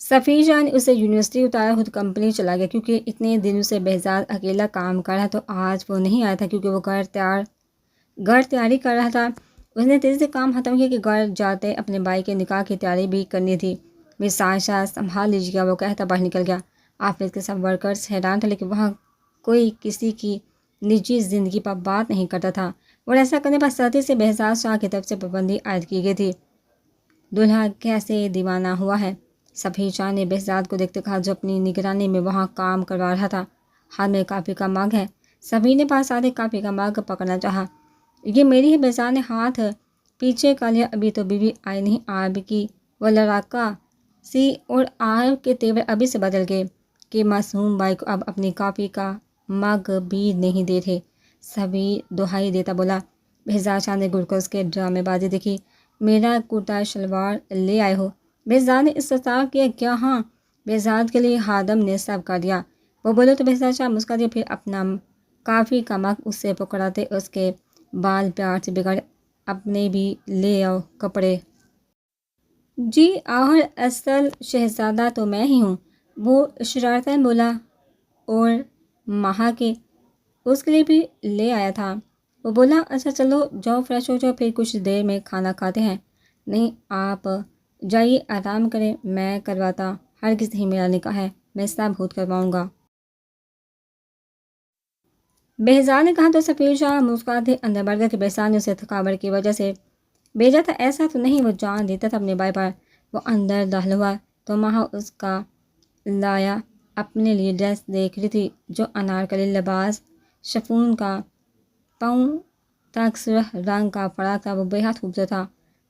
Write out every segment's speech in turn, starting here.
سفیر جان اسے یونیورسٹی اتارا، خود کمپنی چلا گیا کیونکہ اتنے دنوں سے بہزاد اکیلا کام کر رہا، تو آج وہ نہیں آیا تھا کیونکہ وہ گھر تیاری کر رہا تھا۔ اس نے تیزی سے کام ختم کیا کہ گھر جاتے اپنے بھائی کے نکاح کی تیاری بھی کرنی تھی۔ مس عائشہ سنبھال لیجیے گا، وہ کہتا باہر نکل گیا۔ آفس کے سب ورکرز حیران تھے، لیکن وہاں کوئی کسی کی نجی زندگی پر بات نہیں کرتا تھا، اور ایسا کرنے پر سختی سے بہزاد شاہ کی طرف سے پابندی عائد کی گئی تھی۔ دولہا کیسے دیوانہ ہوا ہے، سفیر شاہ نے بہزاد کو دیکھتے کہا، جو اپنی نگرانی میں وہاں کام کروا رہا تھا۔ ہاتھ میں کافی کا مگ ہے۔ سفیر نے پاس آتے کافی کا مگ پکڑنا چاہا۔ یہ میری ہے، بہزاد نے ہاتھ پیچھے کر لیا۔ ابھی تو بیوی آئی نہیں آپ کی، وہ لڑاکا سی اور آپ کے تیور ابھی سے بدل گئے کہ معصوم بھائی کو اب اپنی کافی کا مگ بھی نہیں دے تھے۔ سفیر دہائی دیتا بولا۔ بہزاد شاہ نے گلوکوز کے ڈرامے بازی دیکھی۔ میرا کرتا شلوار لے آئے ہو؟ بہزاد نے استفسار کیا۔ کیا ہاں، بہزاد کے لیے خادم نے سب کر دیا۔ وہ بولے تو بہزاد شاہ مسکرا دیا، پھر اپنا کافی کا مگ اس سے پکڑاتے اس کے بال پیار سے بگڑ، اپنے بھی لے آؤ کپڑے۔ جی آخر اصل شہزادہ تو میں ہی ہوں، وہ شرارتاً بولا، اور مہا کے اس کے لیے بھی لے آیا تھا۔ وہ بولا اچھا چلو جاؤ فریش ہو جاؤ، پھر کچھ دیر میں کھانا کھاتے ہیں۔ نہیں آپ جائیے آرام کریں، میں کرواتا، ہرگز نہیں، میرا نکاح ہے، میں سب خود کرواؤں گا۔ بہزاد نے کہا تو سفیر شاہ مسکراتے اندر بڑھ گیا کہ بہزاد نے اسے تھکاوٹ کی وجہ سے بھیجا تھا، ایسا تو نہیں، وہ جان دیتا تھا اپنے بھائی پر۔ وہ اندر داخل ہوا تو مہا اس کا لایا اپنے لیے ڈریس دیکھ رہی تھی، جو انارکلی لباس شفون کا پاؤں تک سرخ رنگ کا فراق تھا۔ وہ بے حد خوبصورت تھا،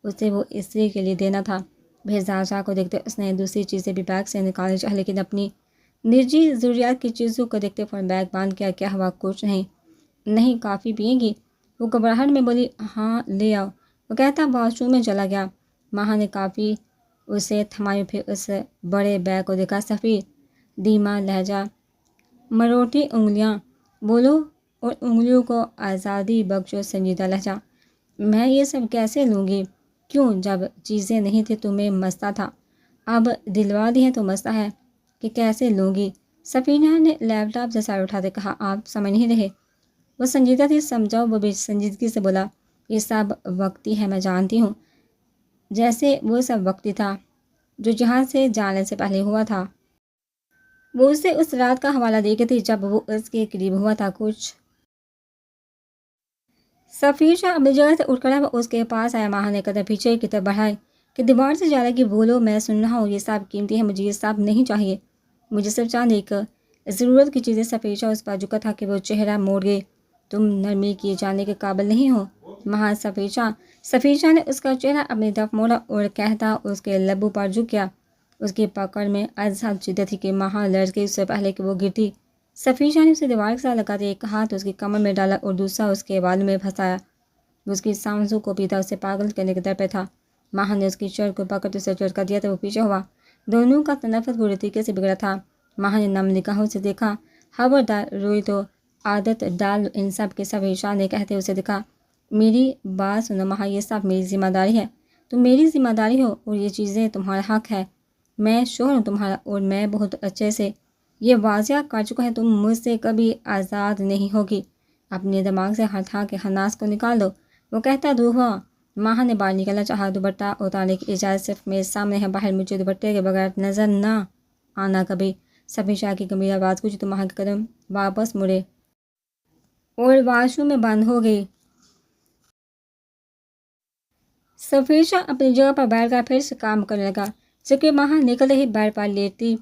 اسے وہ استری کے لیے دینا تھا۔ بہزاد شاہ کو دیکھتے اس نے دوسری چیزیں بھی بیگ سے نکالنی چاہی، لیکن اپنی نجی ضروریات کی چیزوں کو دیکھتے فوراً بیگ بند کیا۔ کیا ہوا، کچھ نہیں؟ نہیں کافی پئیں گی؟ وہ گھبراہٹ میں بولی۔ ہاں لے آؤ، وہ کہتا واش روم میں چلا گیا۔ مہا نے کافی اسے تھمائی، پھر اس بڑے بیگ کو دیکھا۔ سفیر دھیما لہجہ، مروٹی انگلیاں، بولو اور انگلیوں کو آزادی بخشو۔ سنجیدہ لہجہ، میں یہ سب کیسے لوں گی؟ کیوں، جب چیزیں نہیں تھیں تو میں مسئلہ تھا، اب دلوا دی ہیں تو مسئلہ ہے کہ کیسے لوں گی؟ سفینہ نے لیپ ٹاپ سے سر اٹھاتے کہا، آپ سمجھ نہیں رہے؟ وہ سنجیدہ تھی، سمجھاؤ۔ وہ بھی سنجیدگی سے بولا، یہ سب وقتی ہے، میں جانتی ہوں، جیسے وہ سب وقتی تھا جو جہاں سے جانے سے پہلے ہوا تھا۔ وہ اسے اس رات کا حوالہ دے گئی تھی جب وہ اس کے قریب ہوا تھا۔ کچھ سفیر شاہ اپنی جگہ سے اٹھ کھڑا، وہ اس کے پاس آیا۔ ماہا نے قدم پیچھے کی طرف بڑھائے کہ دیوار سے جا لگی۔ بولو، میں سن رہا ہوں، یہ سب قیمتی ہے، مجھے یہ سب نہیں چاہیے، مجھے صرف چاند ایک ضرورت کی چیزیں۔ سفیر شاہ اس پر جھکا تھا کہ وہ چہرہ موڑ گئے۔ تم نرمی کیے جانے کے قابل نہیں ہو مہا۔ سفیر شاہ نے اس کا چہرہ اپنی طرف موڑا اور کہتا اس کے لبوں پر جھک گیا۔ اس کی پکڑ میں ازحد شدت تھی کہ مہا لرز گئی اس سے پہلے کہ وہ گرتی۔ سفیر شاہ نے اسے دیوار کے ساتھ لگاتے ایک ہاتھ اس کی کمر میں ڈالا اور دوسرا اس کے بالوں میں پھنسایا۔ وہ اس کی سانسوں کو پیتا، اسے پاگل کرنے کے در پہ تھا۔ مہا نے اس کی شرٹ کو پکڑ اسے جھٹکا دیا تو وہ پیچھے ہوا۔ دونوں کا تنفس بری طریقے سے بگڑا تھا۔ مہا نے نم نگاہوں سے دیکھا۔ خبردار روئی تو عادت ڈال ان سب کے۔ سفیر شاہ نے کہتے اسے دیکھا۔ میری بات سنو مہا، یہ سب میری ذمہ داری ہے، تم میری ذمہ داری ہو اور یہ چیزیں تمہارا حق ہے۔ میں شوہر ہوں تمہارا اور میں بہت اچھے سے یہ واضح کر چکا ہے، تم مجھ سے کبھی آزاد نہیں ہوگی۔ اپنے دماغ سے ہر طرح کے خناس کو نکال دو، وہ کہتا دور ہوا۔ مہا نے باہر نکلنا چاہا۔ دوپٹہ اتارنے کی اجازت صرف میرے سامنے ہے، باہر مجھے دوپٹے کے بغیر نظر نہ آنا کبھی۔ سفیر شاہ کی گمبھیر آواز گونجی تو مہا کے قدم واپس مڑے اور واش روم میں بند ہو گئی۔ سفیر شاہ اپنی جگہ پر بیٹھ کر پھر سے کام کرنے لگا، جبکہ مہا نکلتے ہی بیڈ پر لیٹی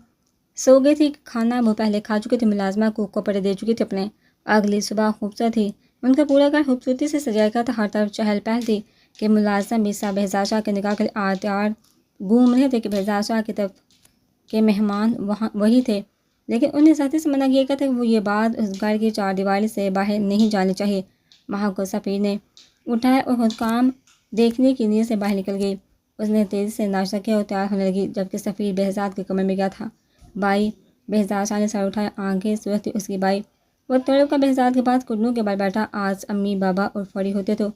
سو گئی تھی۔ کھانا وہ پہلے کھا چکی تھی، ملازمہ کو کپڑے دے چکی تھی اپنے۔ اگلی صبح خوبصورت تھی، ان کا پورا گھر خوبصورتی سے سجایا گیا تھا، ہر طرف چہل پہل تھی کہ ملازم میسا بہزاد شاہ کے نکاح کے لیے تیار گھوم رہے تھے کہ بہزاد شاہ کی طرف کے مہمان وہی تھے، لیکن انہیں سختی سے منع کیا گیا تھا کہ وہ یہ بات اس گھر کی چار دیواری سے باہر نہیں جانی چاہیے۔ مہا کو سفیر نے اٹھایا اور خود کام دیکھنے کی نیت سے باہر نکل گئی۔ اس نے تیزی سے ناشتہ کیا اور تیار ہونے لگی، جبکہ سفیر بہزاد کے کمرے میں گیا تھا۔ بھائی، بہزاد شاہ نے سر اٹھایا، آنکھیں سرخ تھی اس کی۔ بھائی، وہ تڑپ کر بہزاد کے پاس گھٹنوں کے بل بیٹھا۔ آج امی بابا اور فوری ہوتے تو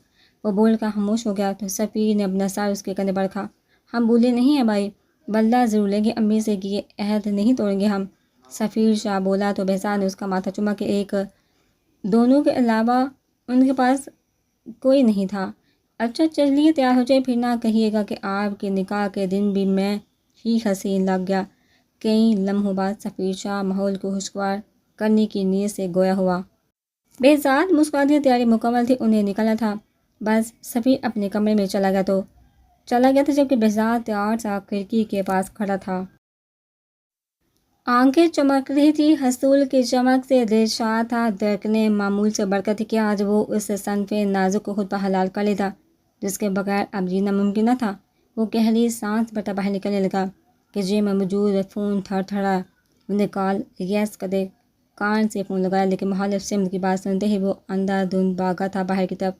وہ بول کر خاموش ہو گیا، تو سفیر نے اپنا سر اس کے کندھے پر رکھا۔ ہم بھولے نہیں ہیں بھائی، بدلہ ضرور لیں گے امی سے کہ یہ عہد نہیں توڑیں گے ہم۔ سفیر شاہ بولا تو بہزاد نے اس کا ماتھا چوما کہ ایک دونوں کے علاوہ ان کے پاس کوئی نہیں تھا۔ اچھا چلیے تیار ہو جائے، پھر نہ کہیے گا کہ آپ کے نکاح کے دن بھی میں ہی حسین لگ گیا۔ کئی لمحوں بعد سفیر شاہ ماحول کو خوشگوار کرنے کی نیت سے گویا ہوا۔ بہزاد مسکرا دیا، تیاری مکمل تھی، انہیں نکلنا تھا۔ بس سفیر اپنے کمرے میں چلا گیا تھا جبکہ بہزاد تیار سا کھڑکی کے پاس کھڑا تھا۔ آنکھیں چمک رہی تھی، حصول کی چمک سے دل شاد تھا، دھڑکنیں معمول سے بڑھ کر تھی کہ آج وہ اس صنف نازک کو خود پر حلال کر لیتا جس کے بغیر اب جینا ممکن نہ تھا۔ وہ گہری سانس بھرتا باہر نکلنے لگا کہ جیب میں موجود فون تھر تھڑا۔ انہیں کال یس کدے کان سے فون لگایا، لیکن مخالف سمت کی بات سنتے ہی وہ اندھا دھند بھاگا تھا باہر کی طرف،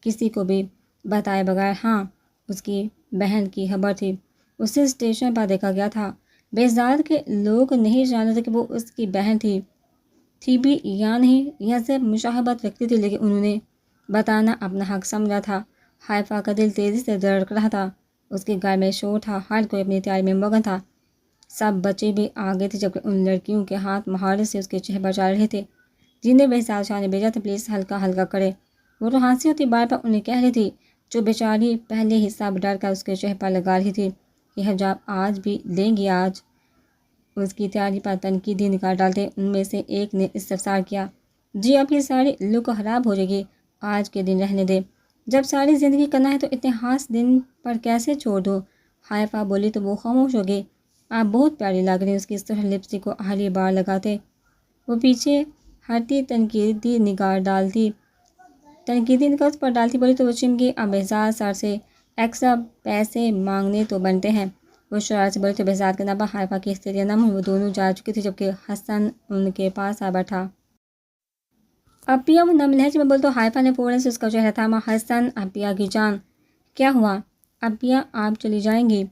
کسی کو بھی بتائے بغیر۔ ہاں، اس کی بہن کی خبر تھی، اسے اسٹیشن پر دیکھا گیا تھا۔ بہزاد کے لوگ نہیں جانتے کہ وہ اس کی بہن تھی بھی یا نہیں، یہ صرف مشاہبت رکھتی تھی، لیکن انہوں نے بتانا اپنا حق سمجھا تھا۔ حائفہ کا دل تیزی سے دھڑک رہا تھا، اس کے گھر میں شور تھا، ہر کوئی اپنی تیاری میں مگن تھا۔ سب بچے بھی آگے تھے جبکہ ان لڑکیوں کے ہاتھ مہارت سے اس کے چہرے پر جا رہے تھے جنہیں بہزاد شاہ نے بھیجا تھا، پلیز ہلکا ہلکا کرے۔ وہ تو ہنسی ہوتی بار بار انہیں کہہ رہی تھی، جو بیچاری پہلے ہی سب ڈر کر اس کے چہرے پر لگا رہی تھی۔ یہ حجاب آج بھی لیں گی؟ آج اس کی تیاری پر تنقیدی نگاہ ڈالتے ان میں سے ایک نے استفسار کیا۔ جی، آپ کی ساری لک خراب ہو جائے گی، آج کے دن رہنے دے۔ جب ساری زندگی کرنا ہے تو اتنے خاص دن پر کیسے چھوڑ دو؟ حائفہ بولی تو وہ خاموش ہو گئی۔ آپ بہت پیاری لگ رہی ہیں، اس کی سرخ لپسٹک کو آخری بار لگاتے وہ پیچھے ہٹتی تنقیدی نگاہ اس پر ڈالتی بولی تو وہ چمکی۔ اب بہزاد سر سے ایکسٹرا پیسے مانگنے تو بنتے ہیں، وہ شرارت سے بولی تو بہزاد کے نبا حائفہ کی استدیا نم ہوئی، وہ دونوں جا چکی تھی جبکہ حسن ان کے پاس آ بیٹھا۔ اپیا، وہ نم لہجے میں بول تو حائفہ نے فوراً سے اس کا چہرہ تھاما۔ حسن، اپیا کی جان، کیا ہوا؟ اپیا، آپ چلی جائیں گی؟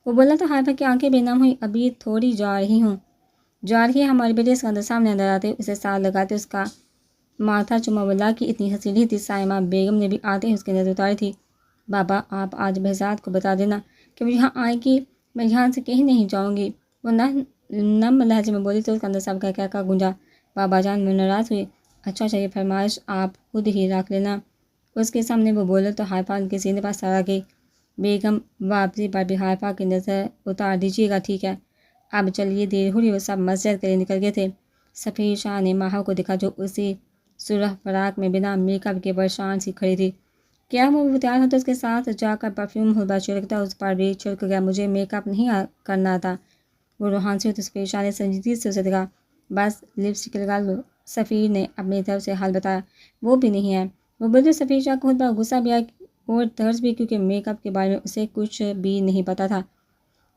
وہ بولا تو حائفہ کی آنکھیں بھی نم ہوئی۔ ابھی تھوڑی جا رہی ہے ہماری بیٹی اسکندر سامنے اندر آتے اسے ساتھ لگاتے اس کا ماتھا چما، بولا کہ اتنی ہنسی رہی تھی۔ سائمہ بیگم نے بھی آتے ہی اس کی نظر اتاری تھی۔ بابا، آپ آج بہزاد کو بتا دینا کہ وہ یہاں آئے گی، میں یہاں سے کہیں نہیں جاؤں گی، وہ نم لہجے میں بولی تو اس کا اندر سب کا کہکا گونجا۔ بابا جان، وہ ناراض ہوئی۔ اچھا، یہ فرمائش آپ خود ہی رکھ لینا، اس کے سامنے وہ بولے تو حائفہ ان کے سینے پر سر آ گئی۔ بیگم، واپسی پر بھی حائفہ کی نظر اتار دیجیے گا، ٹھیک ہے؟ اب چلیے، دیر ہو رہی۔ وہ سب مسجد کے لیے نکل گئے تھے۔ سفیر شاہ نے ماہو کو دیکھا جو اسی سرخ فراق میں بنا میک اپ کے پریشان سی کھڑی تھی۔ کیا وہ تیار ہوتا اس کے ساتھ جا کر پرفیوم ہوتا چھڑکتا، اس پر بھی چھڑک گیا۔ مجھے میک اپ نہیں کرنا آتا، وہ روحان سے ہوتی۔ سفیر شاہ نے سنجیدگی سے اسے دیکھا۔ بس لپسٹک لگا لو، سفیر نے اپنی طرف سے حل بتایا۔ وہ بھی نہیں ہے، وہ بولتے۔ سفیر شاہ کو خود پر غصہ بھی آیا اور طرز بھی، کیونکہ میک اپ کے بارے میں اسے کچھ بھی نہیں پتا تھا۔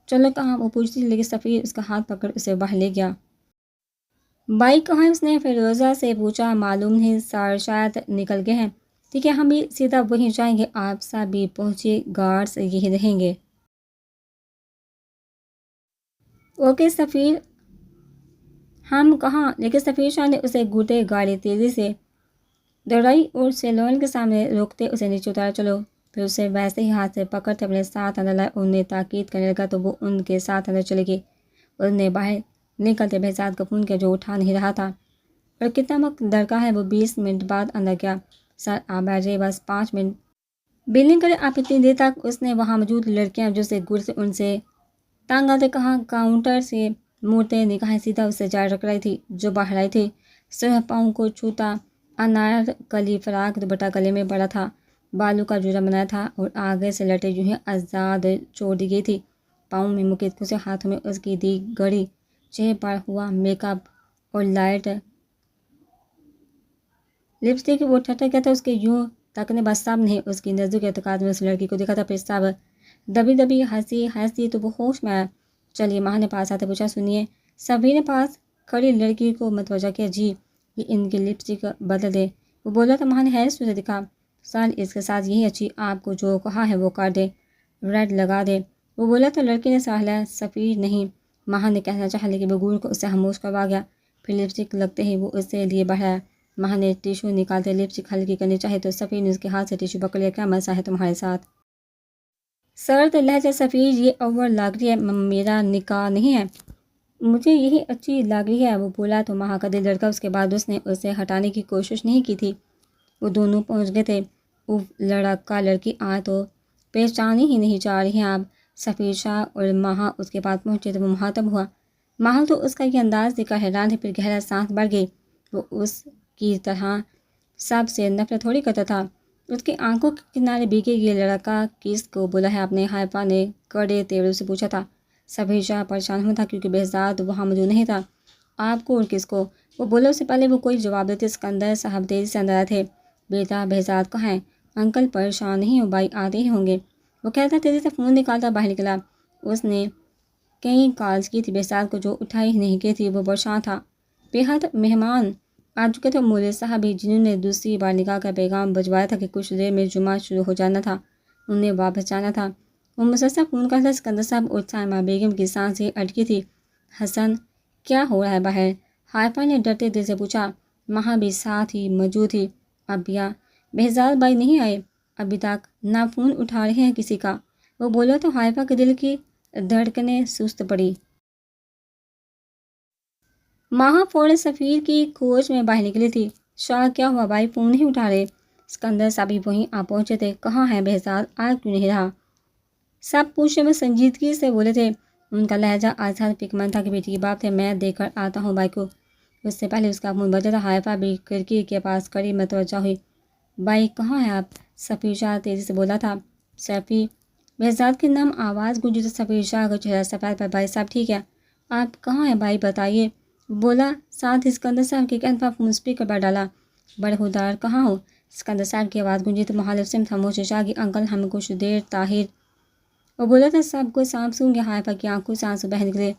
چلو کہاں، وہ پوچھتی تھی، لیکن سفیر اس کا ہاتھ پکڑ اسے باہر لے گیا۔ بھائی کہاں ہے؟ اس نے فیروزہ سے پوچھا۔ معلوم نہیں سر، شاید نکل گئے ہیں۔ ٹھیک ہے، ہم بھی سیدھا وہیں جائیں گے، آپ سب بھی پہنچے، گارڈز یہی رہیں گے۔ اوکے سفیر، ہم کہاں؟ لیکن سفیر شاہ نے اسے گھورتے گاڑی تیزی سے دوڑائی اور سیلون کے سامنے روکتے اسے نیچے اتارا۔ چلو، پھر اسے ویسے ہی ہاتھ سے پکڑتے اپنے ساتھ اندر لائے اور انہیں تاکید کرنے لگا تو وہ ان کے ساتھ اندر چلے گئی۔ انہیں باہر نکلتے بہزاد کو فون کیا جو اٹھا نہیں رہا تھا۔ اور کتنا وقت درکار ہے؟ وہ 20 منٹ بعد اندر گیا۔ سر، آپ بیٹھ جائیے، بس 5 منٹ بلنگ کرے آپ اتنی دیر تک؟ اس نے وہاں موجود لڑکیاں جو سے گر سے ان سے تنگ آتے کہاں، کاؤنٹر سے مورتے نگاہیں سیدھا اسے جائے رکھ رہی تھی جو باہر آئی تھی۔ سرخ پاؤں کو چھوتا انار کلی فراق دوپٹہ گلے میں بڑا تھا، بالوں کا جوڑا بنایا تھا اور آگے سے لٹے یوں ہی آزاد چھوڑ دی گئی تھی۔ پاؤں میں مکت کھسے، ہاتھوں میں اس کی دی گڑی، چہرے پر ہوا میک اپ اور لائٹ لپسٹک۔ وہ ٹھٹک گیا تھا اس کے یوں تکنے، بس سب نے اس کی نظروں کے اعتقاد میں اس لڑکی کو دیکھا تھا۔ پھر سب دبی دبی ہنسی تو وہ ہوش میں آیا۔ چلیے، ماں نے پاس آتے پوچھا۔ سنیے، سبھی نے پاس کھڑی لڑکی کو متوجہ کیا۔ جی، یہ ان کی لپسٹک بدل دے، وہ بولا تو ماں نے حیرت سے اسے دکھا۔ سر، اس کے ساتھ یہی اچھی، آپ کو جو کہا ہے وہ کر دے، ریڈ لگا دے، وہ بولا تو لڑکی نے سر ہلایا۔ سفیر نہیں، ماں نے کہنا چاہا لیکن بغور کو اسے خاموش کروا گیا۔ پھر لپسٹک لگتے ہی وہ اسے لیے بڑھایا۔ ماں نے ٹیشو نکالتے لپسٹک ہلکی کرنی چاہی تو سفیر نے اس کے ہاتھ سے ٹیشو پکڑ لیا۔ کیا مسئلہ ہے تمہارے ساتھ؟ سرد لہجہ سفیر یہ اوور لگ رہی ہے، میرا نکاح نہیں ہے، مجھے یہی اچھی لگ رہی ہے، وہ بولا تو مہا کا دل دھڑکا۔ اس کے بعد اس نے اسے ہٹانے کی کوشش نہیں کی تھی، وہ دونوں پہنچ گئے تھے۔ لڑکا لڑکی آئے تو پہچانی ہی نہیں جا رہی ہیں آپ۔ سفیر شاہ اور مہا اس کے بعد پہنچے تو وہ مخاطب ہوا۔ مہا تو اس کا یہ انداز دیکھ کر حیران تھی، پھر گہرا سانس بڑھ گئی۔ وہ اس کی طرح سب سے نفرت تھوڑی کرتا تھا۔ اس کی آنکھوں کے کنارے بھیگے۔ یہ لڑکا کس کو بولا ہے؟ اپنے حائفہ نے کڑے تیور سے پوچھا تھا۔ سفیر شاہ پریشان ہوا تھا کیونکہ بہزاد وہاں موجود نہیں تھا۔ آپ کو اور کس کو؟ وہ بولے، اس سے پہلے وہ کوئی جواب دیتے اسکندر صاحب تیزی سے اندر آئے تھے۔ بیٹا بہزاد کہاں ہے؟ انکل پریشان نہیں ہو، بھائی آتے ہی ہوں گے، وہ کہتا تیزی سے فون نکالتا باہر نکلا۔ اس نے کئی کالز کی تھی، بہزاد کو جو اٹھائی نہیں کی تھی وہ برشاں تھا۔ بےحد مہمان آ چکے تھے، مولوی صاحب بھی جنہوں نے دوسری بار نکاح کا پیغام بھجوایا تھا کہ کچھ دیر میں جمعہ شروع ہو جانا تھا، انہیں واپس جانا تھا۔ وہ مسلسل فون کرتا اسکندر صاحب اور سائمہ بیگم کی سانسیں اٹکی تھی۔ حسن کیا ہو رہا ہے باہر؟ حائفہ نے ڈرتے دل سے پوچھا۔ مہا بھی ساتھ ہی موجود تھی۔ ابیا بہزاد بھائی نہیں آئے ابھی تک؟ نہ فون اٹھا رہے ہیں کسی کا، وہ بولا تو حائفہ کے دل کی دھڑکنیں سست پڑی۔ مہا فوراً سفیر کی کھوج میں باہر نکلی تھی۔ شاہ کیا ہوا بھائی، فون نہیں اٹھا رہے؟ اسکندر صاحب بھی وہیں آ پہنچے تھے۔ کہاں ہے بہزاد، آ کیوں نہیں رہا؟ سب پوچھنے میں سنجیدگی سے بولے تھے۔ ان کا لہجہ آزاد فکرمند تھا کہ بیٹی کی بات ہے، میں دیکھ کر آتا ہوں بھائی کو۔ اس سے پہلے اس کا فون بجا تھا۔ حائفہ بھی کھڑکی کے پاس کھڑی متوجہ ہوئی۔ بھائی کہاں ہے آپ؟ سفیر شاہ تیزی سے بولا تھا۔ سیفی بہزاد کی نم آواز گونجی تو سفیر شاہ کا چہرہ سفید پر۔ بھائی صاحب ٹھیک ہے؟ آپ کہاں ہیں بھائی بتائیے، بولا۔ ساتھ ہی اسکندر صاحب کے کہنے پر فون اسپیکر پر ڈالا۔ بڑے خوددار کہاں ہو؟ اسکندر صاحب کی آواز گونجی تو مخالف سمت خاموش شاہ کی انکل ہم کچھ دیر طاہر، وہ بولا تھا سب کو سانپ سوں گے۔ حائفہ کی آنکھوں سے آنسو بہہ نکلے۔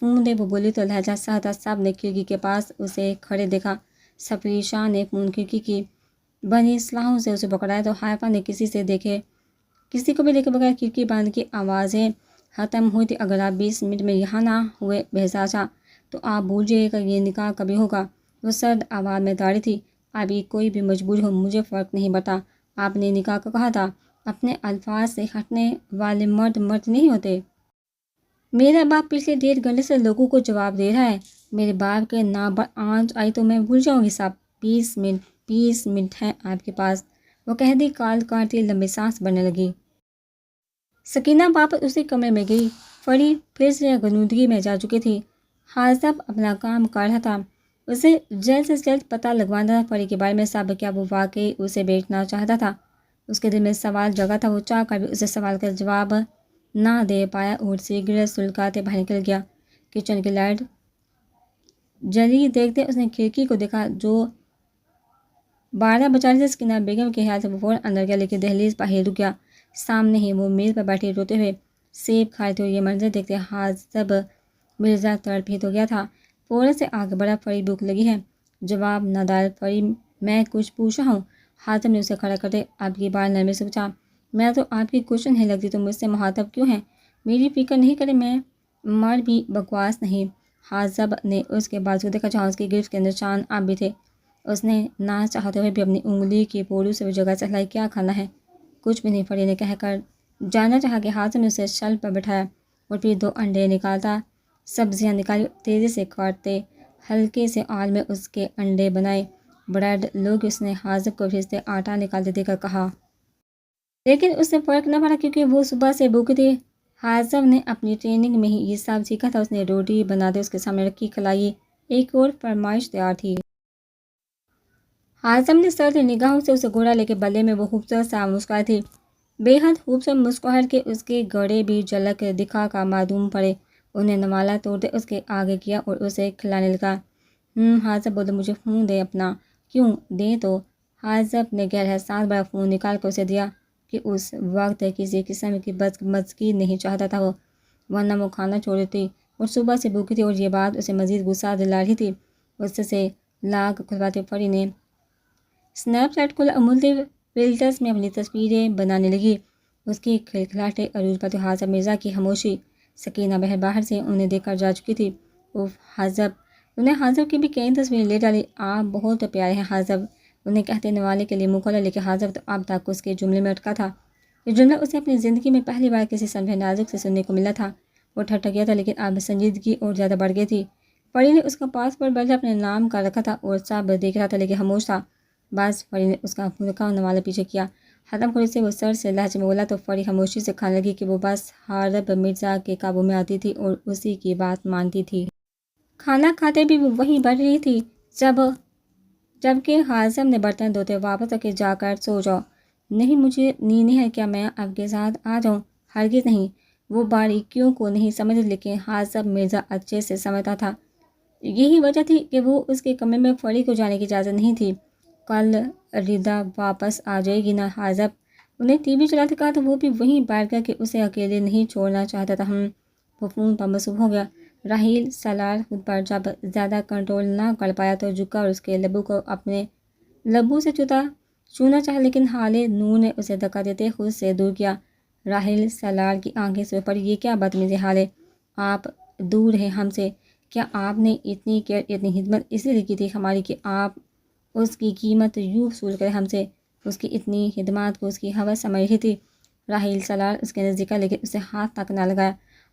فون دے، وہ بولی تو لہجہ سہتا۔ سب نے کھڑکی کے پاس اسے کھڑے دیکھا۔ سفیر شاہ نے فون کھڑکی کی بنی صلاحوں سے اسے پکڑایا تو حائفہ نے کسی کو بھی دیکھے بغیر کھڑکی بند کی۔ آوازیں ختم ہوئی تھی۔ اگر آپ 20 منٹ میں یہاں نہ ہوئے بہزاد شاہ تو آپ بھول جائیے گا یہ نکاح کبھی ہوگا۔ وہ سرد آواز میں داڑھی تھی۔ ابھی کوئی بھی مجبور ہو مجھے فرق نہیں پڑتا۔ آپ نے نکاح کا کہا تھا، اپنے الفاظ سے ہٹنے والے مرد مرد نہیں ہوتے۔ میرا باپ پچھلے 1.5 گھنٹے سے لوگوں کو جواب دے رہا ہے، میرے باپ کے نام پر آنچ آئی تو میں بھول جاؤں گی سب۔ 20 منٹ ہیں آپ کے پاس، وہ کہہ دی کال کاٹتی لمبی سانس بھرنے لگی۔ سکینہ واپس اسی کمرے میں گئی۔ فری پھر سے غنودگی میں جا چکی تھی۔ حاجب اپنا کام کر رہا تھا، اسے جلد سے جلد پتہ لگوانا تھا فری کے بارے میں سب۔ کیا وہ واقعی اسے بیچنا چاہتا تھا؟ اس کے دل میں سوال جگا تھا۔ وہ چاہ کر بھی اسے سوال کا جواب نہ دے پایا اور سگریٹ سلگاتے باہر نکل گیا۔ کچن کی لائٹ جلی دیکھتے اس نے کھڑکی کو دیکھا جو 12 بجا رہی تھی۔ سکینہ بیگم کے خیال سے وہ فوراً اندر گیا لیکن دہلیز پر ہی رک گیا۔ سامنے ہی وہ میز پر بیٹھی روتے ہوئے سیب کھا رہے تھے اور یہ منظر دیکھتے حاجب مرزا تڑپ ہی تو گیا تھا۔ فوراً سے آگے بڑھا، فری بھوک لگی ہے؟ جواب نہ دار فری میں کچھ پوچھا ہوں؟ حاجب نے اسے کھڑا کرتے اب کی بار نرمی سے پوچھا۔ میں تو آپ کی کچھ نہیں لگتی تو مجھ سے مخاطب کیوں ہیں؟ میری فکر نہیں کرے، میں مر بھی بکواس نہیں۔ حاجب نے اس کے بازو دیکھا جہاں اس کی گرفت کے نشان اب بھی تھے۔ اس نے نہ چاہتے ہوئے بھی اپنی انگلی کی پوروں سے وہ جگہ سے ہلائی۔ کیا کھانا ہے؟ کچھ بھی نہیں، فری نے کہہ کر جانا چاہا کہ حاجب نے اسے شل پر بٹھایا اور پھر 2 انڈے نکالتا سبزیاں نکالی، تیزی سے کاٹتے ہلکے سے آل میں اس کے انڈے بنائے۔ بریڈ لوگ، اس نے حاجب کو پھر سے آٹا نکالتے دیکھ کر کہا۔ لیکن اس سے فرق نہ پڑا کیونکہ وہ صبح سے بھوکی تھی۔ حاجب نے اپنی ٹریننگ میں ہی یہ سب سیکھا تھا۔ اس نے روٹی بناتے اس کے سامنے رکھی، کھلائی۔ ایک اور فرمائش تیار تھی۔ حاجب نے سرد نگاہوں سے اسے گھورا لیکن بدلے میں وہ خوبصورت سا مسکرائی تھی، بے حد خوبصورت مسکراہٹ کے اس کے گڑے بھی جھلک دکھا کر معدوم پڑے۔ انہیں نوالا توڑتے اس کے آگے کیا اور اسے کھلانے لگا۔ حاجب بولے مجھے فون دے اپنا۔ کیوں دیں تو؟ حاجب نے گہرا سانس بھرا، فون نکال کر اسے دیا کہ اس وقت کسی قسم کی بدمزگی نہیں چاہتا تھا وہ، ورنہ وہ کھانا چھوڑ دیتی اور صبح سے بھوکی تھی اور یہ بات اسے مزید غصہ دلا رہی تھی۔ اس سے لاگ کھلواتے فری نے اسنیپ چیٹ کھولا اور مختلف فلٹرز میں اپنی تصویریں بنانے لگی۔ اس کی کھلکھلاہٹیں عروج پر تھی۔ حاجب مرزا کی خاموشی۔ سکینہ بہن باہر سے انہیں دیکھ کر جا چکی تھی۔ حاجب، انہیں حاجب کی بھی کئی تصویریں لے ڈالی۔ آپ بہت پیارے ہیں حاجب، انہیں کہتے نوالے کے لیے منہ کھولا لیکن حاجب تو اب تک اس کے جملے میں اٹکا تھا۔ یہ جملہ اسے اپنی زندگی میں پہلی بار کسی صنف نازک سے سننے کو ملا تھا۔ وہ ٹھٹھکیا تھا لیکن اب سنجیدگی اور زیادہ بڑھ گئی تھی۔ پری نے اس کا پاسپورٹ بجا اپنے نام کا رکھا تھا اور سب دیکھ رہا تھا لیکن خاموش تھا۔ بس پری نے اس کا پھولکا نوالا پیچھے کیا۔ ختم ہونے سے وہ سر سے لہجے میں بولا تو پری خاموشی سے کھانے لگی کہ وہ بس حارب مرزا کے قابو میں آتی تھی اور اسی کی بات مانتی تھی۔ کھانا کھاتے بھی وہ وہیں بیٹھ رہی تھی جبکہ حازم نے برتن دھوتے واپس رکھے۔ جا کر سو جاؤ۔ نہیں مجھے نیند نہیں ہے، کیا میں آپ کے ساتھ آ جاؤں؟ ہرگز نہیں۔ وہ باریکیوں کو نہیں سمجھ لیکن حازم مرزا اچھے سے سمجھتا تھا۔ یہی وجہ تھی کہ وہ اس کے کمرے میں پری کو جانے کی اجازت نہیں تھی۔ کل ردا واپس آ جائے گی نا حازم؟ انہیں ٹی وی چلاتے کہا تو وہ بھی وہیں بیٹھ گیا کہ اسے اکیلے نہیں چھوڑنا چاہتا تھا۔ وہ فون پر مصروف ہو گیا۔ راحیل سالار خود پر جب زیادہ کنٹرول نہ کر پایا تو جھکا اور اس کے لبوں کو اپنے لبوں سے چھونا چاہا لیکن حالے نور نے اسے دھکا دیتے خود سے دور کیا۔ راحیل سالار کی آنکھیں سو پڑی۔ یہ کیا بدتمیزی حالے، آپ دور ہیں ہم سے۔ کیا آپ نے اتنی کیئر اتنی خدمت اس لیے کی تھی ہماری کہ آپ اس کی قیمت یوں وصول کریں ہم سے؟ اس کی اتنی خدمات کو اس کی حوث سمجھ رہی تھی۔ راحیل سالار اس کے نزدیک لیکن اسے ہاتھ تک نہ لگایا۔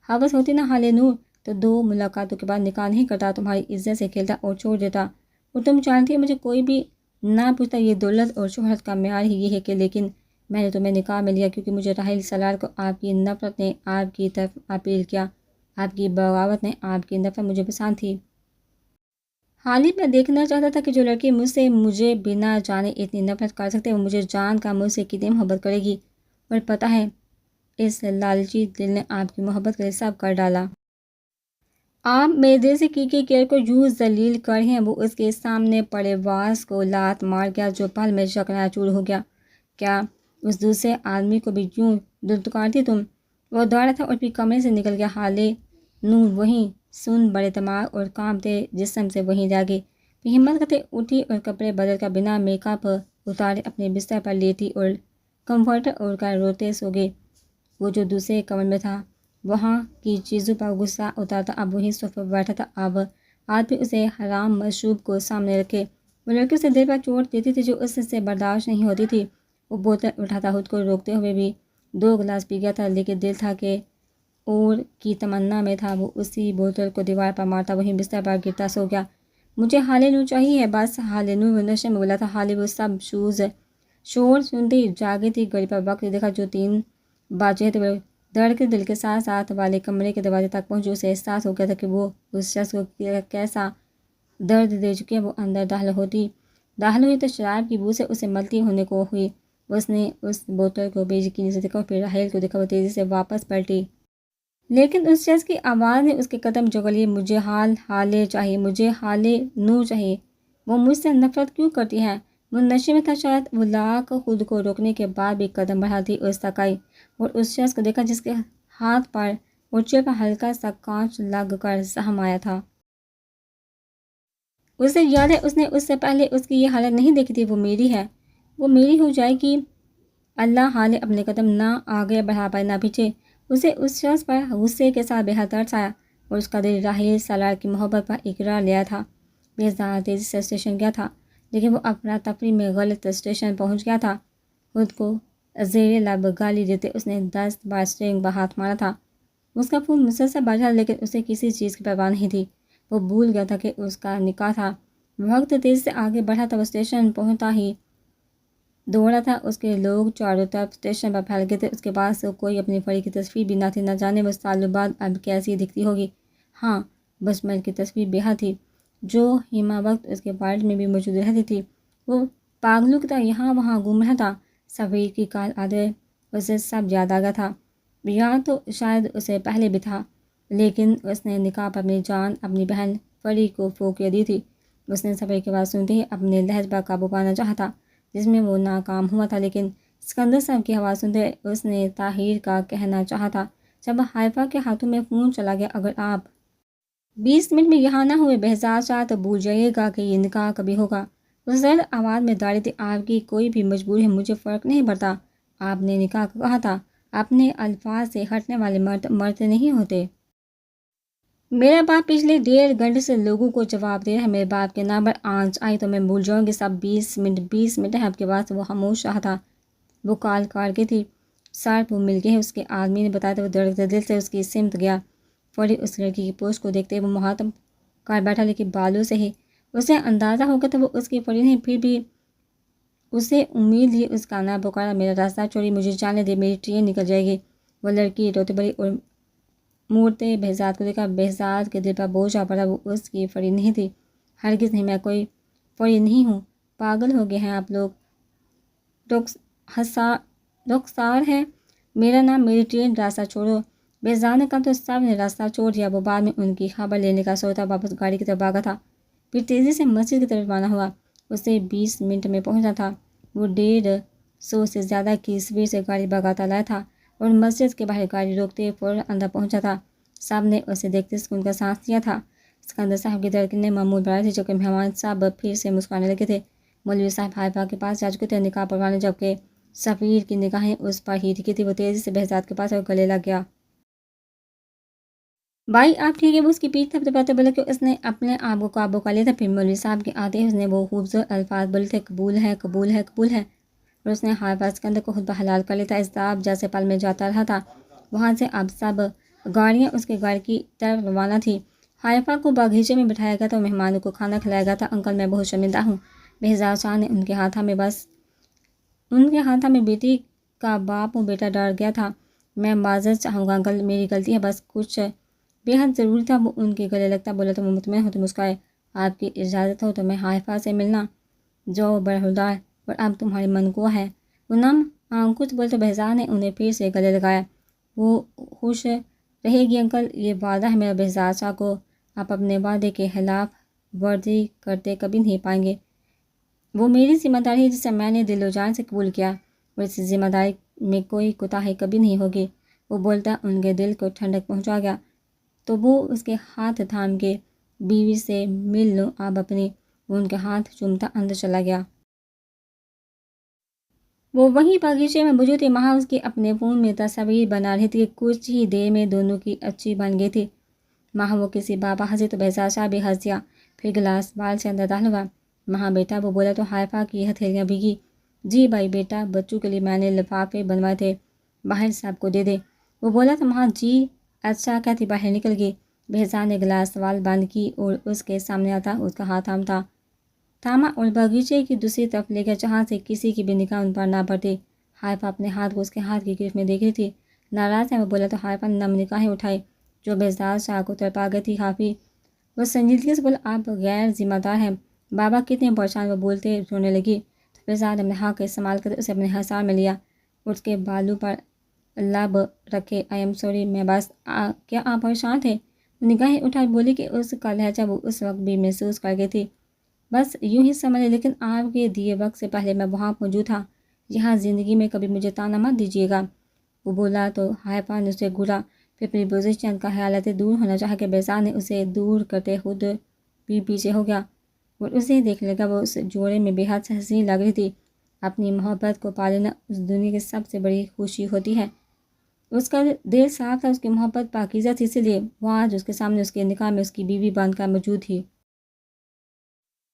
حوث ہوتی نا حالے نور تو 2 ملاقاتوں کے بعد نکاح نہیں کرتا، تمہاری عزت سے کھیلتا اور چھوڑ دیتا۔ اور تم جانتی مجھے کوئی بھی نہ پوچھتا، یہ دولت اور شہرت کا معیار ہی یہ ہے کہ لیکن میں نے تمہیں نکاح میں لیا کیونکہ مجھے راحیل سالار کو آپ کی نفرت نے آپ کی طرف اپیل کیا، آپ کی بغاوت نے آپ کی نفرت مجھے پسند تھی۔ حالی میں دیکھنا چاہتا تھا کہ جو لڑکی مجھے بنا جانے اتنی نفرت کر سکتے وہ مجھے جان کا مجھ سے کتنی محبت کرے گی۔ اور پتہ ہے اس لالچی دل نے آپ کی محبت کے لیے سب کر ڈالا۔ آپ میرے دل سے کی کیئر کو یوں ذلیل کر ہیں۔ وہ اس کے سامنے پڑے واز کو لات مار گیا جو پل میں چکنا چور ہو گیا۔ کیا اس دوسرے آدمی کو بھی یوں دلتکارتی تم؟ وہ دوڑا تھا اور پھر کمرے سے نکل گیا۔ حالے نور وہیں سن بڑے دماغ اور کانپتے جسم سے وہیں جا گئی۔ پھر ہمت کرتے اٹھی اور کپڑے بدل کر بنا میک اپ اتارے اپنے بستر پر لیٹی اور کمفرٹر اوڑھ کر روتے سو گئی۔ وہ جو دوسرے کمرے میں تھا وہاں کی چیزوں پر غصہ اتارتا اب وہی صوفے پر بیٹھا تھا۔ اب آج بھی اسے حرام مشروب کو سامنے رکھے وہ لڑکی اسے دل پر چوٹ دیتی تھی جو اس سے برداشت نہیں ہوتی تھی۔ وہ بوتل اٹھاتا خود کو روکتے ہوئے بھی 2 گلاس پی گیا تھا لیکن دل تھا کہ اور کی تمنا میں تھا وہ اسی بوتل کو دیوار پر مارتا وہیں بستر پر گرتا سو گیا۔ مجھے حالے نور چاہیے ہے بس۔ حالے نور وہ نشے میں بولا تھا۔ حالے وہ سب شور سنتی جاگی تھی۔ گھڑی پر وقت دیکھا جو 3 بجے تھے۔ دھڑکتے دل کے ساتھ ساتھ والے کمرے کے دروازے تک پہنچی۔ اسے احساس ہو گیا تھا کہ وہ اس شخص کو کیسا درد دے چکی ہے۔ وہ اندر داخل ہوئی تو شراب کی بو سے اسے ملتی ہونے کو ہوئی۔ اس نے اس بوتل کو بے یقینی سے دیکھا اور پھر راحیل کو دیکھا۔ وہ تیزی سے واپس پلٹی لیکن اس شخص کی آواز نے اس کے قدم جگڑ لیے۔ مجھے حالے چاہیے، مجھے حالے نور چاہیے۔ وہ مجھ سے نفرت کیوں کرتی ہے؟ وہ نشے میں تھا شاید۔ وہ لاکھ خود کو روکنے کے بعد بھی قدم بڑھاتی اس تک آئی اور اس شخص کو دیکھا جس کے ہاتھ پر اور چہرے پر ہلکا سا کانچ لگ کر زخم آیا تھا۔ اسے یاد ہے اس نے اس سے پہلے اس کی یہ حالت نہیں دیکھی تھی۔ وہ میری ہے، وہ میری ہو جائے گی۔ اللہ حالے اپنے قدم نہ آگے بڑھا پائے نہ پیچھے۔ اسے اس شخص پر غصے کے ساتھ بے حد ترس آیا اور اس کا دل راحیل سالار کی محبت پر اقرار لیا تھا۔ وہ زیادہ تیزی سے اسٹیشن گیا تھا لیکن وہ افراتفری میں غلط اسٹیشن پہنچ گیا تھا۔ خود کو زیر لب گالی دیتے اس نے 10 بار اسٹیئرنگ پر ہاتھ مارا تھا۔ اس کا خون مسلسل بڑھ رہا لیکن اسے کسی چیز کی پرواہ نہیں تھی۔ وہ بھول گیا تھا کہ اس کا نکاح تھا۔ وقت تیزی سے آگے بڑھا تھا۔ وہ اسٹیشن پہنچتا ہی دوڑا تھا۔ اس کے لوگ چاروں طرف اسٹیشن پر پھیل گئے تھے۔ اس کے پاس کوئی اپنی پری کی تصویر بھی نہ تھی۔ نہ جانے وہ سالوں بعد اب کیسی دکھتی ہوگی۔ ہاں بچپن کی تصویر بیاہ تھی جو ہیما وقت اس کے والد میں بھی موجود رہتی تھی۔ وہ پاگلوں کی طرح یہاں وہاں گھوم رہا تھا۔ سفیر کی کال آدھے اسے سب یاد آ گیا تھا، یا تو شاید اسے پہلے بھی تھا لیکن اس نے نکاح پر اپنی جان اپنی بہن پری کو فوقیہ دی تھی۔ اس نے سفیر کی بات سنتے ہی اپنے لہجے پر قابو پانا چاہا تھا جس میں وہ ناکام ہوا تھا لیکن سکندر صاحب کی آواز سنتے اس نے طاہر کا کہنا چاہا تھا جب حائفہ کے ہاتھوں میں فون چلا گیا، اگر آپ 20 منٹ میں یہاں نہ ہوئے بہزاد شاہ تو بھول جائیے گا کہ یہ نکاح کبھی ہوگا۔ اس زرد آواز میں داڑھی تھی۔ آپ کی کوئی بھی مجبوری ہے مجھے فرق نہیں پڑتا۔ آپ نے نکاح کو کہا تھا۔ اپنے الفاظ سے ہٹنے والے مرد نہیں ہوتے۔ میرا باپ پچھلے 1.5 گھنٹے سے لوگوں کو جواب دے رہا ہے۔ میرے باپ کے نام پر آنچ آئی تو میں بھول جاؤں گی سب۔ 20 منٹ ہے۔ آپ کے پاس وہ خاموش رہا تھا۔ وہ کال کاٹ گئی تھی۔ سارپ وہ مل گئے. اس کے آدمی نے بتایا تو وہ دھڑکتے دل سے اس کی سمت گیا. فوری اس لڑکی کی پوسٹ کو دیکھتے وہ محتم کر بیٹھا، لیکن بالوں سے ہی اسے اندازہ ہو گیا تو وہ اس کی پڑی نہیں. پھر بھی اسے امید ہی اس کا نہ پکارا. میرا راستہ چھوڑی، مجھے جانے دے، میری ٹرین نکل جائے گی. وہ لڑکی روتے بڑی اور مورتے بہزاد کو دیکھا. بہزاد کے دل پر بوجھ آ پڑا. وہ اس کی فری نہیں تھی. ہرگز نہیں، میں کوئی فری نہیں ہوں. پاگل ہو گئے ہیں آپ لوگ. رخسار ہے میرا نام، میری ٹرین، راستہ چھوڑو. بہزاد نے کہا تو سب نے راستہ چھوڑ دیا. وہ بعد میں ان کی خبر لینے کا سوچا واپس گاڑی کی طرف بھاگا تھا. پھر تیزی سے مسجد کی طرف روانہ ہوا. اسے 20 منٹ میں پہنچنا تھا. وہ 150 سے زیادہ کی سپیڈ سے گاڑی بھگاتا لایا تھا اور مسجد کے باہر گاڑی روکتے فوراً اندر پہنچا تھا. سب نے اسے دیکھتے سکون کا سانس لیا تھا. سکندر صاحب کی دھڑکنیں معمول بڑھائی تھی، جبکہ مہمان صاحب پھر سے مسکرانے لگے تھے. مولوی صاحب حائفہ کے پاس جا چکے تھے نکاح پڑھوانے، جبکہ سفیر کی نگاہیں اس پر ہی ٹکی تھی. وہ تیزی سے بہزاد کے پاس اور گلے لگ گیا. بھائی آپ ٹھیک ہے؟ وہ اس کی پیٹھ تھپتھپاتے بولا کہ اس نے اپنے آپ کو قابو کر لیا تھا. پھر مولوی صاحب کے آتے ہی اس نے وہ خوبصورت الفاظ بولے تھے، قبول ہے، قبول ہے، قبول ہے. اور اس نے حائفہ سکندر کو خود بحلال کر لیا تھا. اضطراب جیسے پل میں جاتا رہا تھا. وہاں سے اب سب گاڑیاں اس کے گھر کی طرف روانہ تھیں. حائفہ کو باغیچے میں بٹھایا گیا تھا اور مہمانوں کو کھانا کھلایا گیا تھا. انکل میں بہت شرمندہ ہوں. بہزاد شاہ نے ان کے ہاتھوں میں بیٹی کا باپ ہوں، بیٹا ڈر گیا تھا. میں معذرت چاہوں گا انکل، میری غلطی ہے، بس کچھ بے حد ضروری تھا. وہ ان کے گلے لگتا بولا تو وہ مطمئن ہوتے مسکرائے. آپ کی اجازت ہو تو میں حائفہ سے ملنا جو برہودار اور اب تمہاری منقوع ہے. وہ نم کچھ بولے تو بہزاد نے انہیں پھر سے گلے لگایا. وہ خوش رہے گی انکل، یہ وعدہ ہے میرا. بہزاد شاہ کو آپ اپنے وعدے کے خلاف ورزی کرتے کبھی نہیں پائیں گے. وہ میری ذمہ داری ہے جسے میں نے دل و جان سے قبول کیا، اور اس ذمہ داری میں کوئی کوتاہی کبھی نہیں ہوگی. وہ بولتا ان کے دل کو ٹھنڈک پہنچا گیا. تو وہ اس کے ہاتھ تھام کے بیوی سے مل لو آپ اپنی. وہ ان کے ہاتھ چومتا اندر چلا گیا. وہ وہیں باغیچے میں موجود تھی. وہاں اس کی اپنے فون میں تصاویر بنا رہی تھی. کچھ ہی دیر میں دونوں کی اچھی بن گئی تھی. وہاں وہ کسی بابا ہنسی تو بہزاد شاہ بھی ہنس دیا. پھر گلاس بال سے اندر داخل ہوا. وہاں بیٹا، وہ بولا تو حائفہ کی ہتھیلیاں بھیگی. جی بھائی بیٹا، بچوں کے لیے میں نے لفافے بنوائے تھے، باہر صاحب کو دے دے. وہ بولا تو وہاں جی اچھا کہتی باہر نکل گئی. بہزاد نے گلاس وال بند کی اور اس کے سامنے آتا اس کا ہاتھ تھاما اور باغیچے کی دوسری طرف لے گیا، جہاں سے کسی کی بھی نگاہ ان پر نہ پڑتی. حائفہ اپنے ہاتھ کو اس کے ہاتھ کی گرفت میں دیکھ رہی تھی. ناراض ہے؟ وہ بولا تو حائفہ نے نم نگاہیں اٹھائی جو بہزاد شاہ کو تڑپا گئی تھی. حافی وہ سنجیدگی سے بولا آپ غیر ذمہ دار ہیں. بابا کتنے پریشان، وہ بولتے رونے لگی. تو بہزاد نے اپنے حق کا استعمال کرتے اسے اپنے حصار میں لیا اور اس کے بالوں پر لب رکھے. آئی ایم سوری، میں بس کیا آپ پریشان تھے؟ وہ نگاہیں اٹھائی بولی کہ اس کا لہجہ وہ اس وقت بھی محسوس کر گئی تھی. بس یوں ہی سمجھ، لیکن آپ کے دیے وقت سے پہلے میں وہاں موجود تھا. یہاں زندگی میں کبھی مجھے تانا مت دیجیے گا. وہ بولا تو حائفہ نے اسے گھورا. پھر اپنی پوزیشن کا خیالات دور ہونا چاہا کہ بہزاد نے اسے دور کرتے خود بھی پیچھے ہو گیا اور اسے دیکھ لگا. وہ اس جوڑے میں بے حد حسین لگ رہی تھی. اپنی محبت کو پا لینا اس دنیا کی سب سے بڑی خوشی ہوتی ہے. اس کا دل صاف تھا، اس کی محبت پاکیزہ تھی، اسی لیے وہ آج اس کے سامنے اس کے نکاح میں اس کی بیوی بن کر موجود تھی.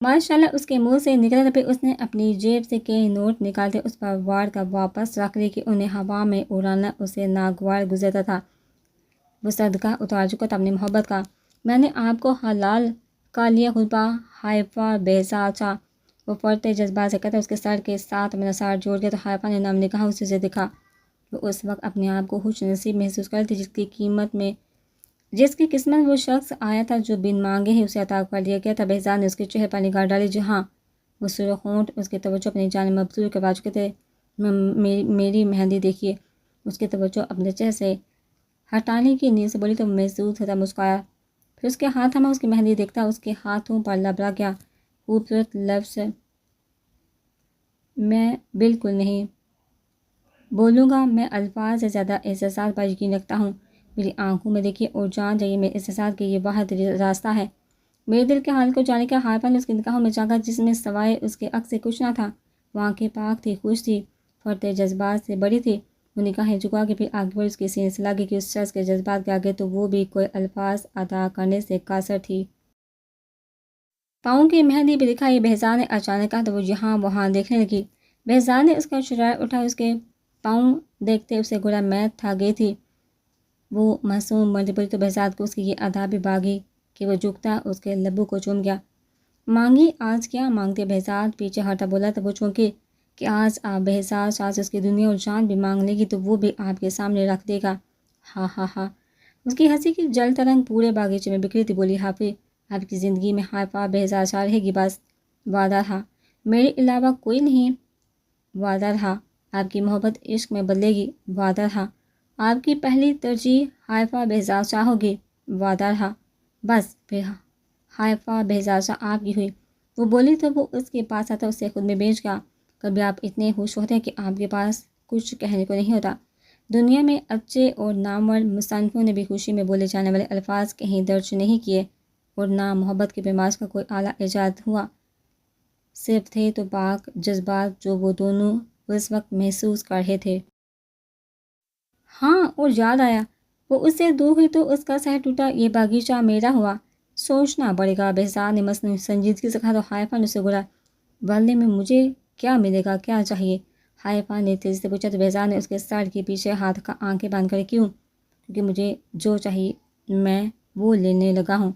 ماشاءاللہ اس کے منہ سے نکلا تھا. پھر اس نے اپنی جیب سے کئی نوٹ نکالتے اس پر وار کا واپس رکھ لی کہ انہیں ہوا میں اڑانا اسے ناگوار گزرتا تھا. وہ صدقہ اتار چکا تھا اپنی محبت کا. میں نے آپ کو حلال کر لیا خطبہ حائفہ بہزاد شاہ. وہ فرتے جذبات سے کہتا اس کے سر کے ساتھ اپنا سر جوڑ گیا. تو حائفہ نے نم نگاہوں سے اسے دیکھا. وہ اس وقت اپنے آپ کو خوش نصیب محسوس کرتی جس کی قسمت وہ شخص آیا تھا جو بن مانگے ہی اسے عطا کر دیا گیا تھا. بہزاد نے اس کے چہرے پر نگاہ ڈالی جہاں وہ سرخ ہونٹ اس کی توجہ اپنی جانب مبذول کروا چکے تھے. میری مہندی دیکھیے. اس کی توجہ اپنے چہرے سے ہٹانے کی نیت سے بولی تو محسوس ہوتا مسکرایا. پھر اس کے ہاتھ تھاما اس کی مہندی دیکھتا اس کے ہاتھوں پر لبرا گیا. خوبصورت لفظ میں بالکل نہیں بولوں گا. میں الفاظ سے زیادہ احساسات پر یقین رکھتا ہوں. میری آنکھوں میں دیکھیے اور جان جائیے میرے احساسات کے یہ واحد راستہ ہے. میرے دل کے حال کو جانے کا. حائفہ نے اس کی نگاہوں میں جھانکا جس میں سوائے اس کے عکس سے کچھ نہ تھا. وہ آنکھیں پاک تھی، خوش تھی، فرتے جذبات سے بڑی تھی. وہ نگاہیں جھکا کے پھر آگے بڑھی. اس کے سینے سے لگی کہ اس شخص کے جذبات کے آگے تو وہ بھی کوئی الفاظ ادا کرنے سے قاصر تھی. پاؤں کی مہندی بھی دکھائی. بہزاد نے اچانک کہا تو وہ یہاں وہاں دیکھنے لگی. بہزاد نے اس کا شرار اٹھا اس کے پاؤں دیکھتے اسے گویا میں تھا گئی تھی۔ وہ معصوم مرد بولی تو بہزاد کو اس کی یہ ادا بھی باغی کہ وہ جھکتا اس کے لبوں کو چوم گیا۔ مانگی آج کیا مانگتے؟ بہزاد پیچھے ہٹا بولا تو وہ چونکہ کہ آج آپ بہزاد شاہ اس کی دنیا اور جان بھی مانگ لے گی تو وہ بھی آپ کے سامنے رکھ دے گا۔ ہاں ہاں ہاں۔ اس کی ہنسی کی جل ترنگ پورے باغیچے میں بکھری تھی۔ بولی حافظ آپ کی زندگی میں حائفہ بہزاد شاہ رہے گی، بس وعدہ تھا، میرے علاوہ کوئی نہیں، وعدہ تھا۔ آپ کی محبت عشق میں بدلے گی، وعدہ تھا۔ آپ کی پہلی ترجیح حائفہ بہزاد شاہ ہوگی، وعدہ تھا۔ بس پھر حائفہ بہزاد شاہ آپ کی ہوئی۔ وہ بولی تو وہ اس کے پاس آتا اسے خود میں بیچ گیا۔ کبھی آپ اتنے خوش ہوتے ہیں کہ آپ کے پاس کچھ کہنے کو نہیں ہوتا۔ دنیا میں اچھے اور نامور مصنفوں نے بھی خوشی میں بولے جانے والے الفاظ کہیں درج نہیں کیے، اور نہ محبت کے پیماز کا کوئی اعلیٰ ایجاد ہوا۔ صرف تھے تو پاک جذبات جو وہ دونوں اس وقت محسوس کر رہے تھے۔ ہاں، اور یاد آیا، وہ اس سے دور ہوئی تو اس کا سر ٹوٹا، یہ باغیچہ میرا ہوا، سوچنا پڑے گا۔ بہزاد نے مصنوعی سنجیدگی سے کہا تو حائفہ نے اسے گھورا، بدلے میں مجھے کیا ملے گا، کیا چاہیے؟ حائفہ نے تیزی سے پوچھا تو بہزاد نے اس کے سر کے پیچھے ہاتھ کا آنکھیں بند کرے، کیوں؟ کیونکہ مجھے جو چاہیے میں وہ لینے لگا ہوں۔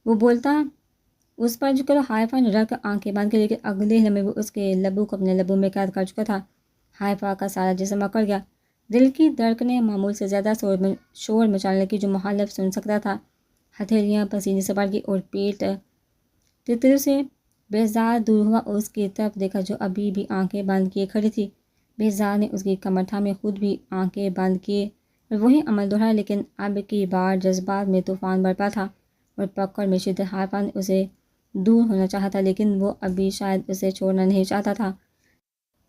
وہ بولتا اس پر جو کرو۔ حائفہ نے رکھ آنکھیں بند کر، لیکن اگلے لمحے وہ اس کے لبوں کو اپنے لبوں میں قید کر چکا تھا۔ حائفہ کا سارا جسم اکڑ گیا، دل کی دھڑکنیں معمول سے زیادہ شور مچانے لگی جو مخالف سن سکتا تھا۔ ہتھیلیاں پسینے سے بھر گئی اور پیٹ تتر سے۔ بہزاد دور ہوا اور اس کی طرف دیکھا جو ابھی بھی آنکھیں بند کیے کھڑی تھی۔ بہزاد نے اس کی کمر تھامے، خود بھی آنکھیں بند کیے اور وہی عمل دہرایا، لیکن اب کی بار جذبات میں طوفان برپا تھا اور پکڑ میں شدت۔ حائفہ نے اسے دور ہونا چاہا تھا، لیکن وہ ابھی شاید اسے چھوڑنا نہیں چاہتا تھا۔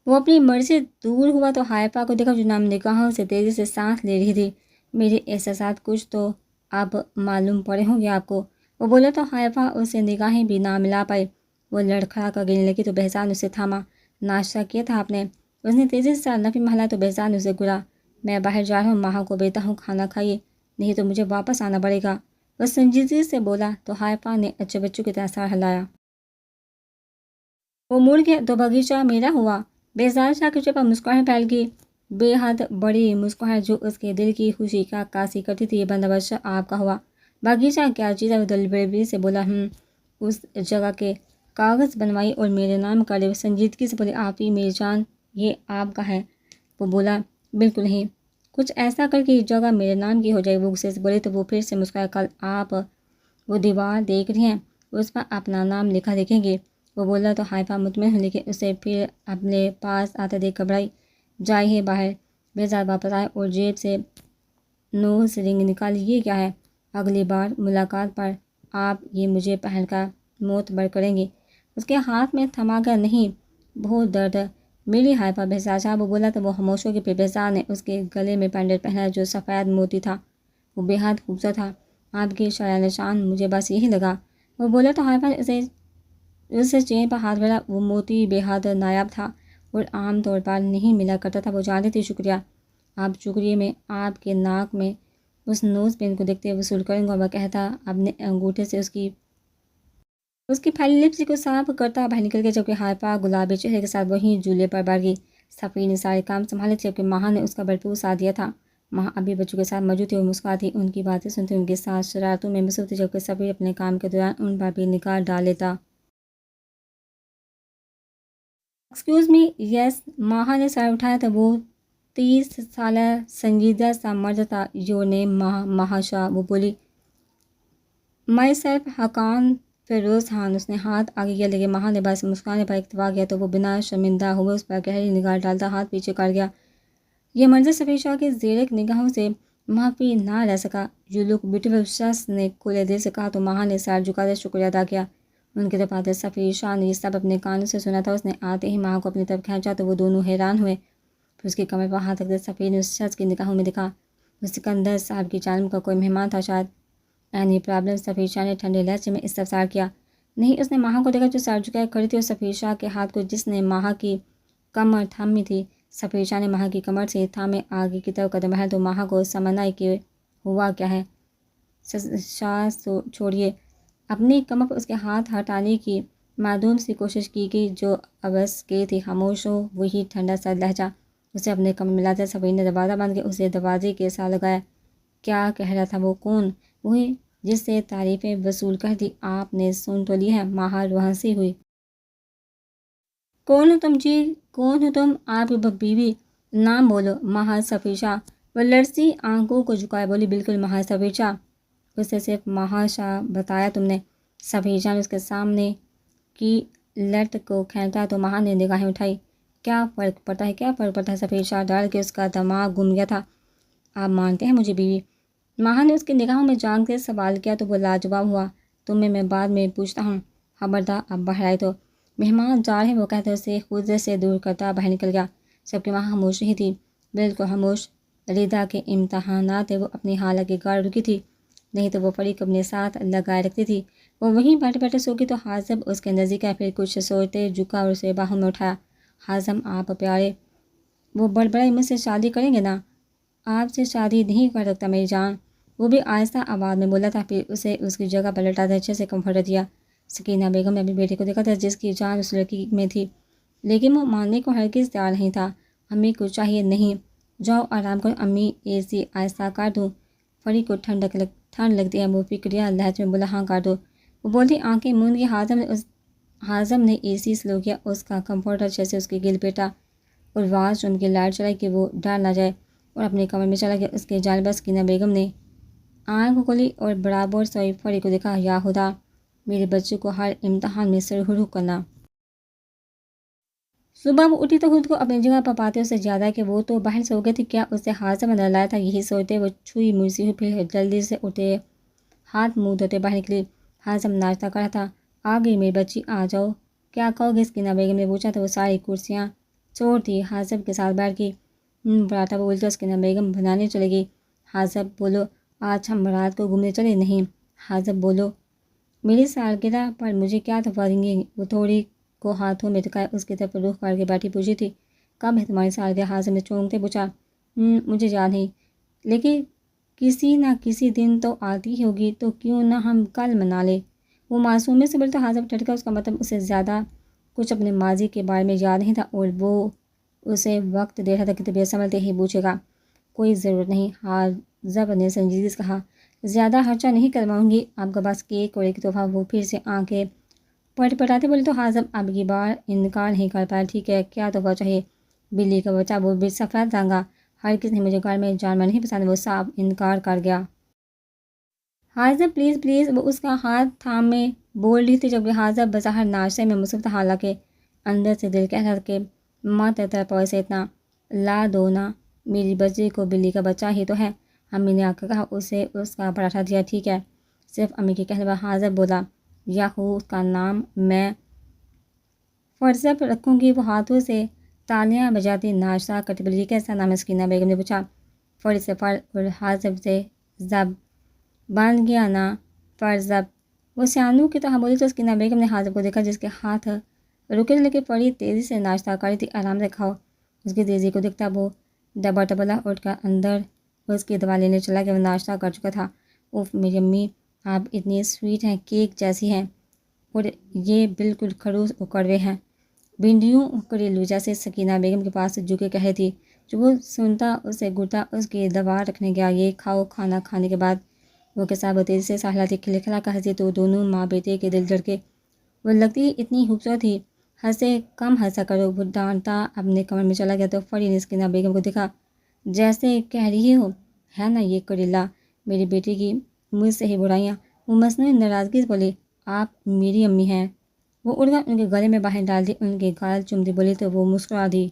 وہ اپنی مرضی سے دور ہوا تو حائفہ کو دیکھا جو نم نگاہوں سے تیزی سے سانس لے رہی تھی۔ میرے احساسات کچھ تو اب معلوم پڑے ہوں گے آپ کو، وہ بولا تو حائفہ اس سے نگاہیں بھی نہ ملا پائی۔ وہ لڑکھڑا کر گرنے لگی تو بہزاد نے اسے تھاما۔ ناشتہ کیا تھا آپ نے؟ اس نے تیزی سے نفی محلا تو بہزاد نے اسے گھورا، میں باہر جا رہا ہوں، ماں کو بیٹا ہوں، کھانا کھائیے، نہیں تو مجھے واپس آنا پڑے گا، وہ سنجیدگی سے بولا تو حائفہ نے اچھے بچوں کی طرح سر ہلایا۔ وہ مڑ گیا تو باغیچہ میرا ہوا۔ بہزاد شاہ کے چہرے پر مسکراہٹ پھیل گئی، بے حد بڑی مسکراہٹ جو اس کے دل کی خوشی کا عکاسی کرتی تھی۔ یہ بندوبست آپ کا ہوا؟ باغیچہ کیا چیز ہے؟ وہ دلبری سے بولا۔ اس جگہ کے کاغذ بنوائی اور میرے نام کر لے۔ وہ سنجیدگی سے بولی، آپ ہی میری جان، یہ آپ کا ہے؟ وہ بولا، بالکل نہیں، کچھ ایسا کر کے یہ جگہ میرے نام کی ہو جائے۔ وہ غصے سے بولے تو وہ پھر سے مسکرایا، کل آپ وہ دیوار دیکھ رہی ہیں، اس پر اپنا نام لکھا دیکھیں گے۔ وہ بولا تو حائفہ مطمئن ہو، لیکن اسے پھر اپنے پاس آتا دیکھ گھبرائی۔ جائیے باہر۔ بہزاد واپس آئے اور جیب سے نوز رنگ نکالی۔ یہ کیا ہے؟ اگلی بار ملاقات پر آپ یہ مجھے پہن کر معتبر کریں گے۔ اس کے ہاتھ میں تھما گیا، نہیں، بہت درد میری حائفہ بہزاد شاہ، وہ بولا تو وہ خاموش ہو گئی۔ پھر بہزاد نے اس کے گلے میں پینڈنٹ پہنایا جو سفید موتی تھا، وہ بے حد خوبصورت تھا۔ آپ کی شایع نشان مجھے بس یہی لگا، وہ بولا تو حائفہ نے اسے چین پر ہاتھ پھیرا۔ وہ موتی بے حد نایاب تھا اور عام طور پر نہیں ملا کرتا تھا۔ وہ جانتی تھی، شکریہ، آپ شکریہ میں آپ کے ناک میں اس نوز پن کو دیکھتے وصول کروں گا۔ وہ کہتا اپنے انگوٹھے سے اس کی پھیلی لپس کو صاف کرتا باہر نکل گیا، جبکہ حائفہ گلابی چہرے کے ساتھ وہیں جھولے پر بیٹھ گئی۔ صفی نے سارے کام سنبھالے تھے جبکہ ماہا نے اس کا بھرپور ساتھ دیا تھا۔ ماہا ابھی بچوں کے ساتھ موجود تھی اور مسکراتی ان کی باتیں سنتی، ان کے ساتھ شرارتوں میں مصروف تھی، جبکہ صفی اپنے کام کے دوران ان پر بھی نگاہ ڈال لیتا۔ ایکسکیوز می، یس۔ ماہا نے سر اٹھایا تو وہ 30 سالہ سنجیدہ سا مرد تھا۔ یور نیم ماہا شاہ، وہ بولی۔ Myself Haqan Feroz Khan. اس نے ہاتھ آگے کیا، لیکن ماہا نے بس مسکرانے پر اکتفا کیا تو وہ بنا شرمندہ ہوئے اس پر گہری نگاہ ڈالتا ہاتھ پیچھے کر گیا۔ یہ منظر صفی شاہ کی زیرک نگاہوں سے محفی نہ رہ سکا۔ یو لک بیوٹیفل، شخص نے کھلے دل سے کہا تو ماہا نے سر جھکاتے شکریہ ادا کیا۔ ان کی طرف آتے صفی شاہ نے یہ سب اپنے کانوں سے سنا تھا۔ اس نے آتے ہی ماہا کو اپنی طرف کھینچا تو وہ دونوں حیران ہوئے۔ پھر اس کی کمر پر ہاتھ رکھتے صفی نے اس شخص کی نگاہوں میں دیکھا، وہ سکندر صاحب کی جانب کا کوئی مہمان تھا شاید۔ Any problem? صفی شاہ نے ٹھنڈے لہجے میں استفسار کیا۔ نہیں، اس نے ماہا کو دیکھا جو سر جھکائے کھڑی تھی اور صفی شاہ کے ہاتھ کو جس نے ماہا کی کمر تھامی تھی۔ صفی شاہ نے ماہا کی کمر سے تھامے آگے کی طرف قدم بڑھایا تو ماہا کو سمجھ آئی کہ ہوا کیا ہے۔ شاہ چھوڑیے۔ اپنی کمر پر اس کے ہاتھ ہٹانے کی معدوم سی کوشش کی گئی جو عبث کی تھی۔ خاموش ہو، وہی ٹھنڈا سا لہجہ، اسے اپنے کمرے میں لاتے صفی نے دروازہ بند کے اسے دروازے کے ساتھ لگایا۔ کیا کہہ رہا تھا وہ؟ کون؟ وہی جس سے تعریفیں وصول کر دی۔ آپ نے سن تو لی ہے؟ ماہر وہ ہنسی ہوئی۔ کون ہو تم جی؟ کون ہو تم؟ آپ کی بیوی۔ نام بولو۔ ماہر صفی شاہ۔ وہ لڑسی آنکھوں کو جھکائے بولی، بالکل ماہر صفی شاہ۔ اسے صرف ماہر شاہ بتایا تم نے؟ صفی شاہ نے اس کے سامنے کی لٹ کو کھینچا تو ماہر نے نگاہیں اٹھائی۔ کیا فرق پڑتا ہے؟ کیا فرق پڑتا ہے؟ صفی شاہ ڈر کے اس کا دماغ گم گیا تھا۔ آپ مانتے ہیں مجھے بیوی؟ ماہر نے اس کی نگاہوں میں جان کے سوال کیا تو وہ لاجواب ہوا۔ تمہیں میں بعد میں پوچھتا ہوں، خبردار اب باہر آئے تو مہمان جا رہے ہیں، وہ کہتے اسے خود سے دور کرتا باہر نکل گیا۔ سب کی وہاں خاموش رہی تھی، بالکل خاموش۔ ریدا کے امتحانات وہ اپنی حالت کے گھر رکی تھی، نہیں تو وہ فریق اپنے ساتھ لگائے رکھتی تھی۔ وہ وہیں بیٹھے بیٹھے سو گئی تو حازم اس کے نزدیک آیا، پھر کچھ سوچتے جھکا اور اسے باہوں میں اٹھایا۔ حازم آپ پیارے، وہ بڑبڑائی، مجھ سے شادی کریں گے نا؟ آپ سے شادی نہیں کر سکتا میری جان، وہ بھی آہستہ آواز میں بولا تھا، پھر اسے اس کی جگہ پر لٹا دے اچھے سے کمفرٹ دیا۔ سکینہ بیگم نے اپنی بیٹی کو دیکھا تھا جس کی جان اس لڑکی میں تھی، لیکن وہ ماننے کو ہرگز تیار نہیں تھا۔ امی کو چاہیے نہیں، جاؤ آرام کرو، امی اے سی آہستہ کر دوں؟ فری کو ٹھنڈ لگتی ہے، وہ فکریہ لہجے میں بولا، ہاں کر دو۔ وہ بولتی آنکھیں موند گئی۔ حازم نے اے سی سلو کیا، اس کا کمفرٹر اچھے سے اس کے گل پیٹا اور واش روم کی لائٹ چلائی کہ وہ ڈر نہ جائے، اور اپنے کمرے میں چلا گیا۔ اس کے جانب سکینہ بیگم نے آنکھ کھولی اور برابر سوئی فری کو دیکھا۔ یا خدا، میرے بچے کو ہر امتحان میں سرخرو کرنا۔ صبح وہ اٹھی تو خود کو اپنی جگہ پر پاتے اسے زیادہ کہ وہ تو باہر سو گئی تھی، کیا اسے حازم اندر لایا تھا؟ یہی سوچتے وہ چھوئی مرسی ہوئی، پھر جلدی سے اٹھے، ہاتھ منہ دھوتے باہر نکلی۔ حازم ناشتہ کر رہا تھا۔ آ گئی میری بچی، آ جاؤ، کیا کہو گے؟ سکینہ بیگم نے پوچھا تو وہ ساری کرسیاں چھوڑ دی، حازم کے ساتھ بیٹھ گئی۔ پراٹھا بول تو سکینہ بیگم بنانے چلے گئی۔ حازم بولو، آج ہم رات کو گھومنے چلے؟ نہیں۔ حازم بولو، میری سالگرہ پر مجھے کیا تحفہ دیں گے؟ وہ تھوڑی کو ہاتھوں میں ٹکائے اس کی طرف رخ کر کے بیٹھی پوچھی تھی، کب ہے تمہاری سالگرہ؟ حازم نے چونکتے پوچھا۔ مجھے یاد نہیں، لیکن کسی نہ کسی دن تو آتی ہی ہوگی، تو کیوں نہ ہم کل منا لیں؟ وہ معصومیت سے بولتا۔ حازم ٹھٹکا، اس کا مطلب اسے زیادہ کچھ اپنے ماضی کے بارے میں یاد نہیں تھا اور وہ اسے وقت دے رہا تھا کہ طبیعت سنبھلتے ہی پوچھے گا۔ کوئی ضرورت نہیں، حازم نے سنجیدگی سے کہا، زیادہ خرچہ نہیں کرواؤں گی، آپ کا بس کیک اور ایک تحفہ۔ وہ پھر سے آنکھیں پٹپٹاتے بولے تو حازم اب کی بار انکار نہیں کر پایا۔ ٹھیک ہے، کیا تحفہ چاہیے؟ بلی کا بچہ، وہ بھی سفید رنگ کا۔ ہرگز نہیں، مجھے گھر میں جانور نہیں پسند۔ وہ صاف انکار کر گیا۔ حازم پلیز پلیز، وہ اس کا ہاتھ تھامے بول رہی تھی، جبکہ حازم بظاہر ناشتے میں مصروف تھا، حالانکہ اندر سے دل کہہ رہا تھا کہ مت تڑپاؤ اسے اتنا، لا دو نا، میری بچی کو بلی کا بچہ ہی تو ہے۔ امی نے آ کر کہا، اسے اس کا پراٹھا دیا۔ ٹھیک ہے، صرف امی کے کہنے پر حازم بولا، یاہو، اس کا نام میں فرض رکھوں گی۔ وہ ہاتھوں سے تالیاں بجاتی ناشتہ کرتی بولی، کیسا نام ہے؟ سکینہ بیگم نے پوچھا۔ فر سے فر اور حازم سے زب، بن گیا نا فرزب۔ وہ سیانو کی طرح بولی تو سکینہ بیگم نے حازم کو دیکھا جس کے ہاتھ رکے، لیکن فری تیزی سے ناشتہ کر رہی تھی۔ آرام سے کھاؤ۔ اس کی تیزی کو دیکھتا وہ ڈبا ٹبلا اٹھ کر اندر اس کی دوا لینے چلا کہ وہ ناشتہ کر چکا تھا۔ اوف میری امی، آپ اتنی سویٹ ہیں، کیک جیسی ہیں، اور یہ بالکل خروش اور کڑوے ہیں، بھنڈیوں کریلو جیسے۔ سکینہ بیگم کے پاس جھکے کہہ رہی تھی، جو وہ سنتا اسے گھٹا اس کی دوا رکھنے گیا۔ یہ کھاؤ۔ کھانا کھانے کے بعد وہ کے ساتھ تیزی سے سہلاتی کھلکھلا کر ہنسی تو دونوں ماں بیٹے کے دل دھڑکے۔ وہ لگتی اتنی خوبصورت تھی، ہنسے کم ہنسا کرو۔ وہ ڈانٹا اپنے کمرے میں چلا گیا تو فری نے سکینہ بیگم کو دیکھا، جیسے کہہ رہی ہو، ہے نا یہ کریلا، میری بیٹی کی مجھ سے ہی برائیاں۔ وہ مصنوعی ناراضگی سے بولی، آپ میری امی ہیں۔ وہ اڑ کر ان کے گلے میں باہیں ڈال دی، ان کے گال چومتی بولی تو وہ مسکرا دی۔